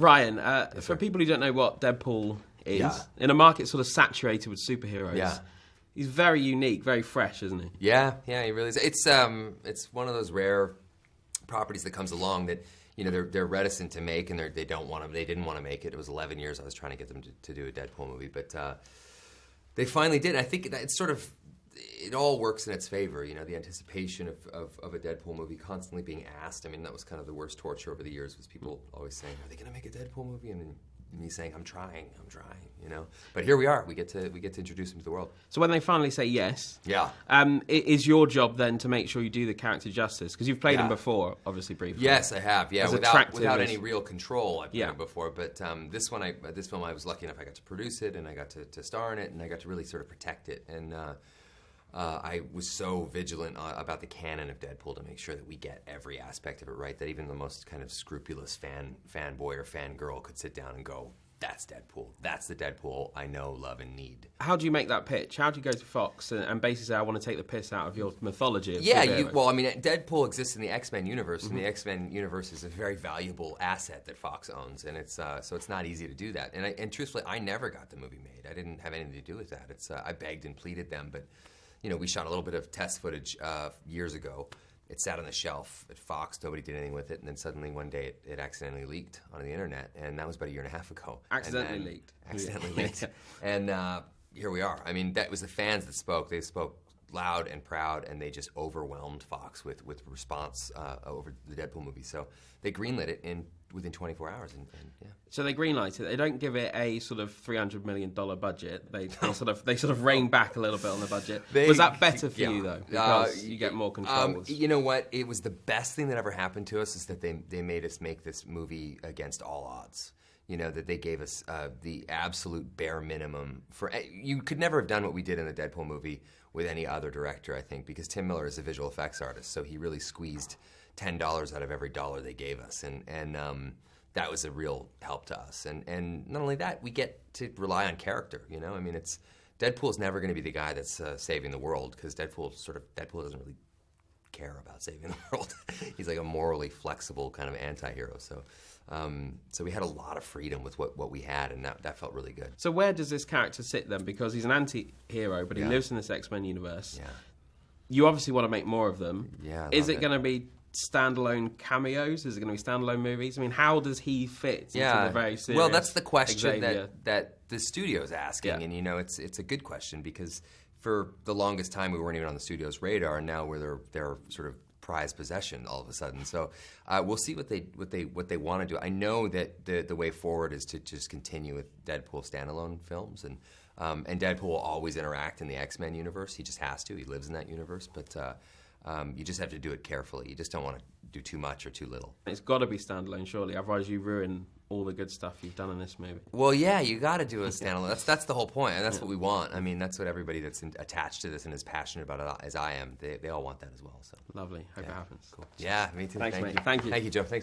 Ryan, Yes, for sir. people who don't know what Deadpool is, Yeah. in a market sort of saturated with superheroes, Yeah. he's very unique, very fresh, isn't he? Yeah, he really is. It's one of those rare properties that comes along that they're reticent to make, and they didn't want to make it. It was 11 years I was trying to get them to do a Deadpool movie, but they finally did. I think that it all works in its favor. The anticipation of a Deadpool movie, constantly being asked. I mean, that was kind of the worst torture over the years, was people always saying, "Are they going to make a Deadpool movie?" And then me saying, "I'm trying." But here we are. We get to introduce him to the world. So when they finally say yes, Yeah. it is your job then to make sure you do the character justice, because you've played him Yeah. before, obviously briefly. Yes, I have. Yeah, As without attractive as- any real control, I've played Yeah. it before. But this film, I was lucky enough. I got to produce it, and I got to star in it, and I got to really sort of protect it. And I was so vigilant about the canon of Deadpool to make sure that we get every aspect of it right. That even the most kind of scrupulous fanboy or fangirl could sit down and go, "That's Deadpool. That's the Deadpool I know, love, and need." How do you make that pitch? How do you go to Fox and basically say, "I want to take the piss out of your mythology"? Of Yeah, superheroes? Deadpool exists in the X-Men universe, and the X-Men universe is a very valuable asset that Fox owns, and it's so it's not easy to do that. And truthfully, I never got the movie made. I didn't have anything to do with that. I begged and pleaded them, but we shot a little bit of test footage years ago. It sat on the shelf at Fox. Nobody did anything with it, and then suddenly one day it accidentally leaked onto the internet, and that was about a year and a half ago. Accidentally leaked. Accidentally leaked. And here we are. I mean, that was the fans that spoke. They spoke loud and proud, and they just overwhelmed Fox with response over the Deadpool movie. So they greenlit it within 24 hours, and yeah. So they greenlight it. They don't give it a sort of $300 million budget. They sort of rein back a little bit on the budget. Was that better for you though? Because you get more controls. You know what? It was the best thing that ever happened to us is that they made us make this movie against all odds. That they gave us the absolute bare minimum for. You could never have done what we did in the Deadpool movie with any other director, I think, because Tim Miller is a visual effects artist, so he really squeezed $10 out of every dollar they gave us, and that was a real help to us. And not only that, we get to rely on character. I mean, Deadpool's never going to be the guy that's saving the world, because Deadpool doesn't really care about saving the world. He's like a morally flexible kind of anti-hero. So we had a lot of freedom with what we had, and that felt really good. So where does this character sit then? Because he's an anti-hero, but he lives in this X-Men universe. Yeah. You obviously want to make more of them. Yeah. Is it going to be standalone cameos? Is it going to be standalone movies? I mean, how does he fit into the very serious Well, that's the question Xavier? that the studio's asking, Yeah. and it's a good question, because for the longest time we weren't even on the studio's radar, and now we're their sort of prized possession all of a sudden. So we'll see what they want to do. I know that the way forward is to just continue with Deadpool standalone films, and Deadpool will always interact in the X-Men universe. He just has to. He lives in that universe, but you just have to do it carefully. You just don't want to do too much or too little. It's got to be standalone, surely. Otherwise, you ruin all the good stuff you've done in this movie. Well, yeah, you got to do a standalone. That's the whole point, and that's what we want. I mean, that's what everybody that's attached to this and is passionate about it as I am. They all want that as well. So Lovely. Hope it happens. cool. Yeah, me too. Thanks, Thank mate. you. Thank you. Thank you, Joe. Thanks.